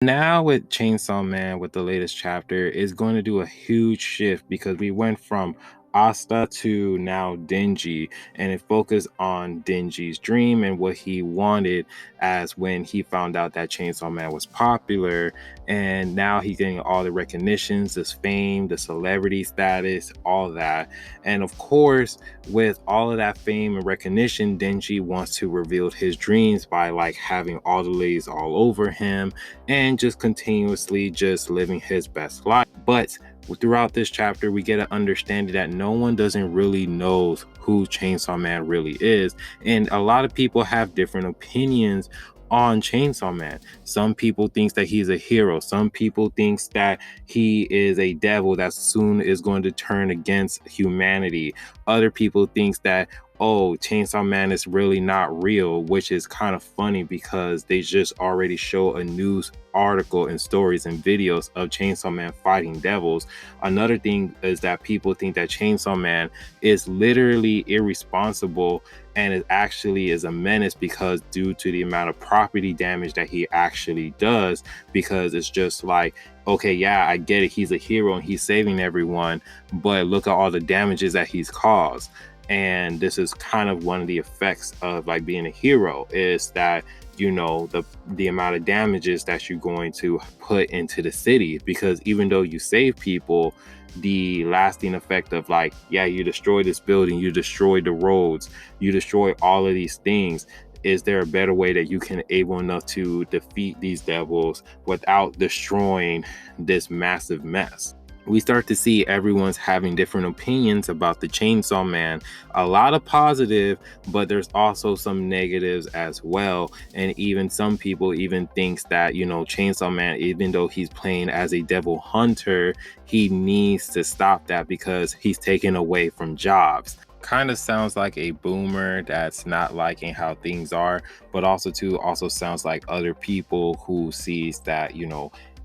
Now with Chainsaw Man, with the latest chapter, is going to do a huge shift because we went from Asta to now Denji, and it focused on Denji's dream and what he wanted as when he found out that Chainsaw Man was popular, and now he's getting all the recognitions, this fame, the celebrity status, all that. And of course, with all of that fame and recognition, Denji wants to reveal his dreams by like having all the ladies all over him and just continuously just living his best life. But throughout this chapter, we get an understanding that no one doesn't really knows who Chainsaw Man really is. And a lot of people have different opinions on Chainsaw Man. Some people thinks that he's a hero. Some people thinks that he is a devil that soon is going to turn against humanity. Other people thinks that, oh, Chainsaw Man is really not real, which is kind of funny because they just already show a news article and stories and videos of Chainsaw Man fighting devils. Another thing is that people think that Chainsaw Man is literally irresponsible and it actually is a menace because due to the amount of property damage that he actually does, because it's just like, okay, yeah, I get it, he's a hero and he's saving everyone, but look at all the damages that he's caused. And this is kind of one of the effects of like being a hero, is that the amount of damages that you're going to put into the city, because even though you save people, the lasting effect of like, yeah, you destroy this building, you destroy the roads, you destroy all of these things. Is there a better way that you can able enough to defeat these devils without destroying this massive mess? We start to see everyone's having different opinions about the Chainsaw Man. A lot of positive, but there's also some negatives as well. And even some people even thinks that, Chainsaw Man, even though he's playing as a devil hunter, he needs to stop that because he's taken away from jobs. Kind of sounds like a boomer that's not liking how things are, but also sounds like other people who sees that,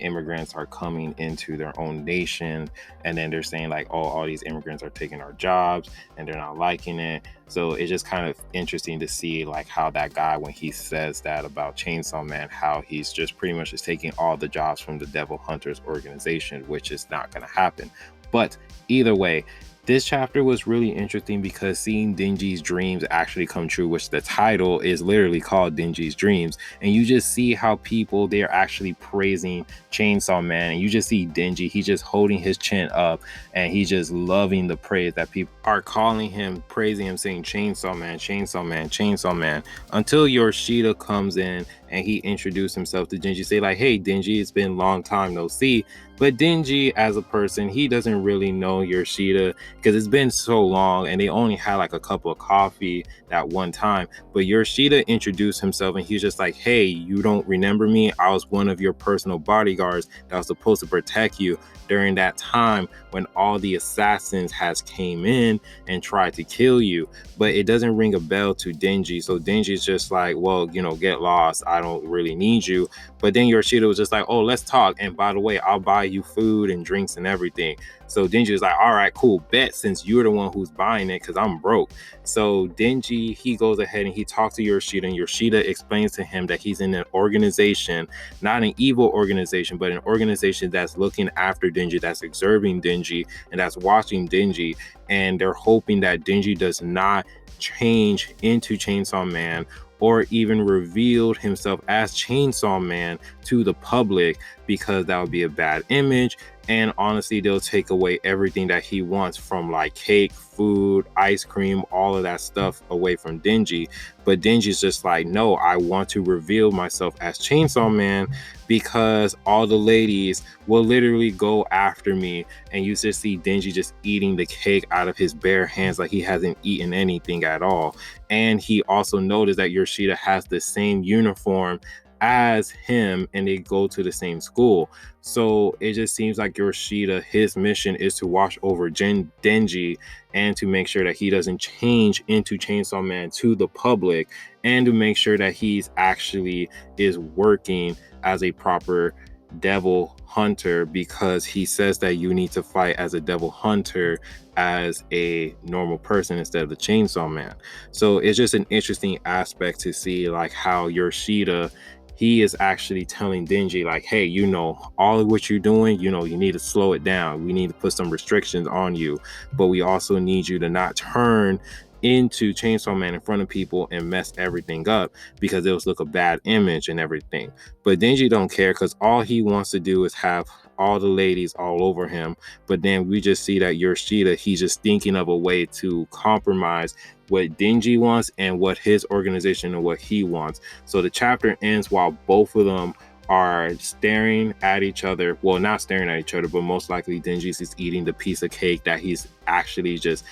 immigrants are coming into their own nation, and then they're saying like, oh, all these immigrants are taking our jobs and they're not liking it. So it's just kind of interesting to see like how that guy, when he says that about Chainsaw Man, how he's just pretty much just taking all the jobs from the devil hunters organization, which is not going to happen. But either way, this chapter was really interesting because seeing Denji's dreams actually come true, which the title is literally called Denji's Dreams. And you just see how people, they're actually praising Chainsaw Man. And you just see Denji, he's just holding his chin up and he's just loving the praise that people are calling him, praising him, saying Chainsaw Man, Chainsaw Man, Chainsaw Man. Until Yoshida comes in and he introduced himself to Denji, say like, hey, Denji, it's been a long time no see. But Denji, as a person, he doesn't really know Yoshida because it's been so long and they only had like a cup of coffee that one time. But Yoshida introduced himself and he's just like, hey, you don't remember me? I was one of your personal bodyguards that was supposed to protect you during that time when all the assassins has came in and tried to kill you. But it doesn't ring a bell to Denji. So Denji's just like, well, get lost. I don't really need you. But then Yoshida was just like, oh, let's talk. And by the way, I'll buy you food and drinks and everything. So Denji was like, all right, cool, bet, since you're the one who's buying it because I'm broke. So Denji, he goes ahead and he talks to Yoshida, and Yoshida explains to him that he's in an organization, not an evil organization, but an organization that's looking after Denji, that's observing Denji, and that's watching Denji. And they're hoping that Denji does not change into Chainsaw Man or even revealed himself as Chainsaw Man to the public, because that would be a bad image. And honestly, they'll take away everything that he wants from like cake, food, ice cream, all of that stuff away from Denji. But Denji's just like, no, I want to reveal myself as Chainsaw Man because all the ladies will literally go after me. And you just see Denji just eating the cake out of his bare hands like he hasn't eaten anything at all. And he also noticed that Yoshida has the same uniform as him and they go to the same school. So it just seems like Yoshida, his mission is to watch over Denji and to make sure that he doesn't change into Chainsaw Man to the public, and to make sure that he's actually is working as a proper devil hunter, because he says that you need to fight as a devil hunter as a normal person instead of the Chainsaw Man. So it's just an interesting aspect to see like how Yoshida he is actually telling Denji, like, hey, you know, all of what you're doing, you know, you need to slow it down. We need to put some restrictions on you, but we also need you to not turn into Chainsaw Man in front of people and mess everything up, because it was look a bad image and everything. But Denji don't care, because all he wants to do is have all the ladies all over him. But then we just see that Yoshida, he's just thinking of a way to compromise what Denji wants and what his organization and what he wants. So the chapter ends while both of them are staring at each other. Well, not staring at each other, but most likely Denji's is eating the piece of cake that he's actually just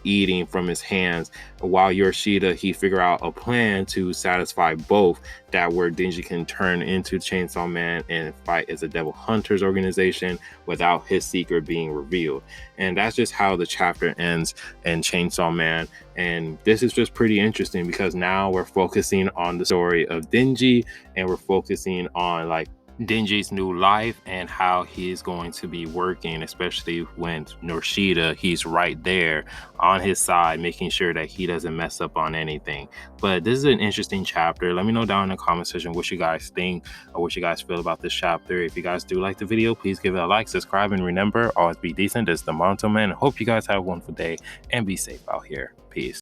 eating from his hands, while Yoshida, he figure out a plan to satisfy both, that where Denji can turn into Chainsaw Man and fight as a Devil Hunters organization without his secret being revealed. And that's just how the chapter ends in Chainsaw Man. And this is just pretty interesting, because now we're focusing on the story of Denji, and we're focusing on like Denji's new life and how he's going to be working, especially when Yoshida, he's right there on his side, making sure that he doesn't mess up on anything. But this is an interesting chapter. Let me know down in the comment section what you guys think or what you guys feel about this chapter. If you guys do like the video, please give it a like, subscribe, and remember, always be decent. This is the Monto Man. Hope you guys have a wonderful day and be safe out here. Peace.